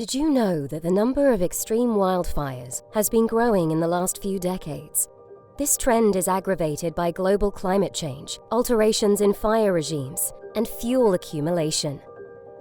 Did you know that the number of extreme wildfires has been growing in the last few decades? This trend is aggravated by global climate change, alterations in fire regimes, and fuel accumulation.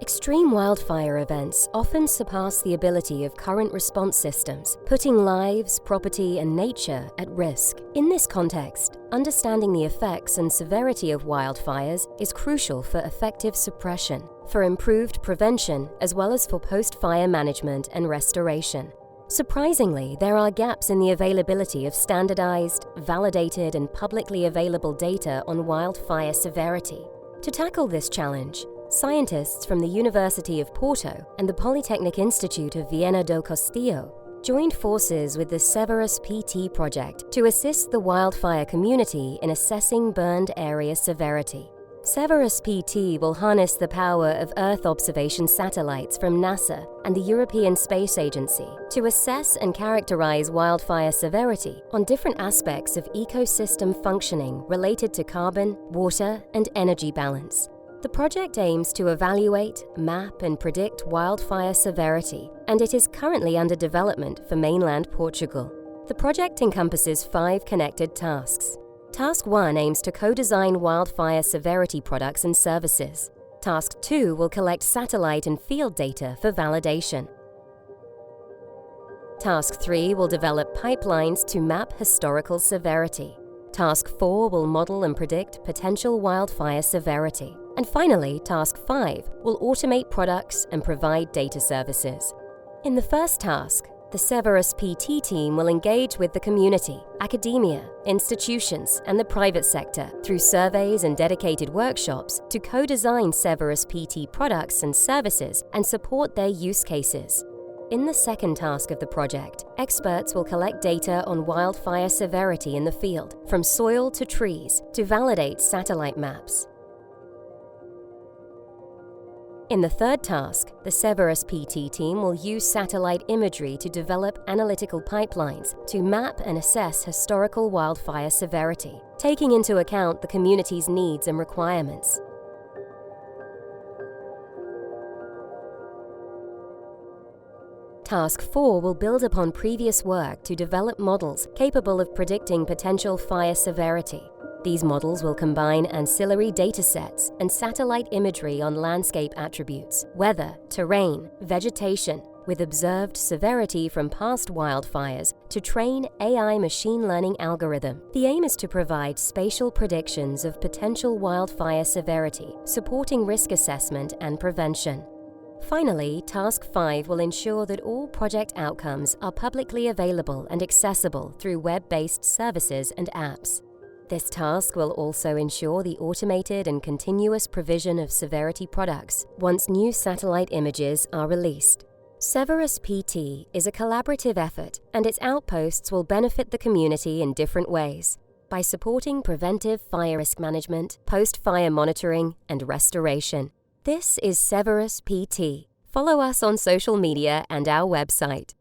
Extreme wildfire events often surpass the ability of current response systems, putting lives, property, and nature at risk. In this context, understanding the effects and severity of wildfires is crucial for effective suppression, for improved prevention, as well as for post-fire management and restoration. Surprisingly, there are gaps in the availability of standardized, validated, and publicly available data on wildfire severity. To tackle this challenge, scientists from the University of Porto and the Polytechnic Institute of Viana do Castelo joined forces with the SeverusPT project to assist the wildfire community in assessing burned area severity. SeverusPT will harness the power of Earth observation satellites from NASA and the European Space Agency to assess and characterize wildfire severity on different aspects of ecosystem functioning related to carbon, water, and energy balance. The project aims to evaluate, map, and predict wildfire severity, and it is currently under development for mainland Portugal. The project encompasses 5 connected tasks. Task 1 aims to co-design wildfire severity products and services. Task 2 will collect satellite and field data for validation. Task 3 will develop pipelines to map historical severity. Task 4 will model and predict potential wildfire severity. And finally, Task 5 will automate products and provide data services. In the first task, the SeverusPT team will engage with the community, academia, institutions, and the private sector through surveys and dedicated workshops to co-design SeverusPT products and services and support their use cases. In the second task of the project, experts will collect data on wildfire severity in the field, from soil to trees, to validate satellite maps. In the third task, the SeverusPT team will use satellite imagery to develop analytical pipelines to map and assess historical wildfire severity, taking into account the community's needs and requirements. Task 4 will build upon previous work to develop models capable of predicting potential fire severity. These models will combine ancillary datasets and satellite imagery on landscape attributes, weather, terrain, vegetation, with observed severity from past wildfires to train AI machine learning algorithm. The aim is to provide spatial predictions of potential wildfire severity, supporting risk assessment and prevention. Finally, Task 5 will ensure that all project outcomes are publicly available and accessible through web-based services and apps. This task will also ensure the automated and continuous provision of severity products once new satellite images are released. SeverusPT is a collaborative effort, and its outposts will benefit the community in different ways by supporting preventive fire risk management, post-fire monitoring, and restoration. This is SeverusPT. Follow us on social media and our website.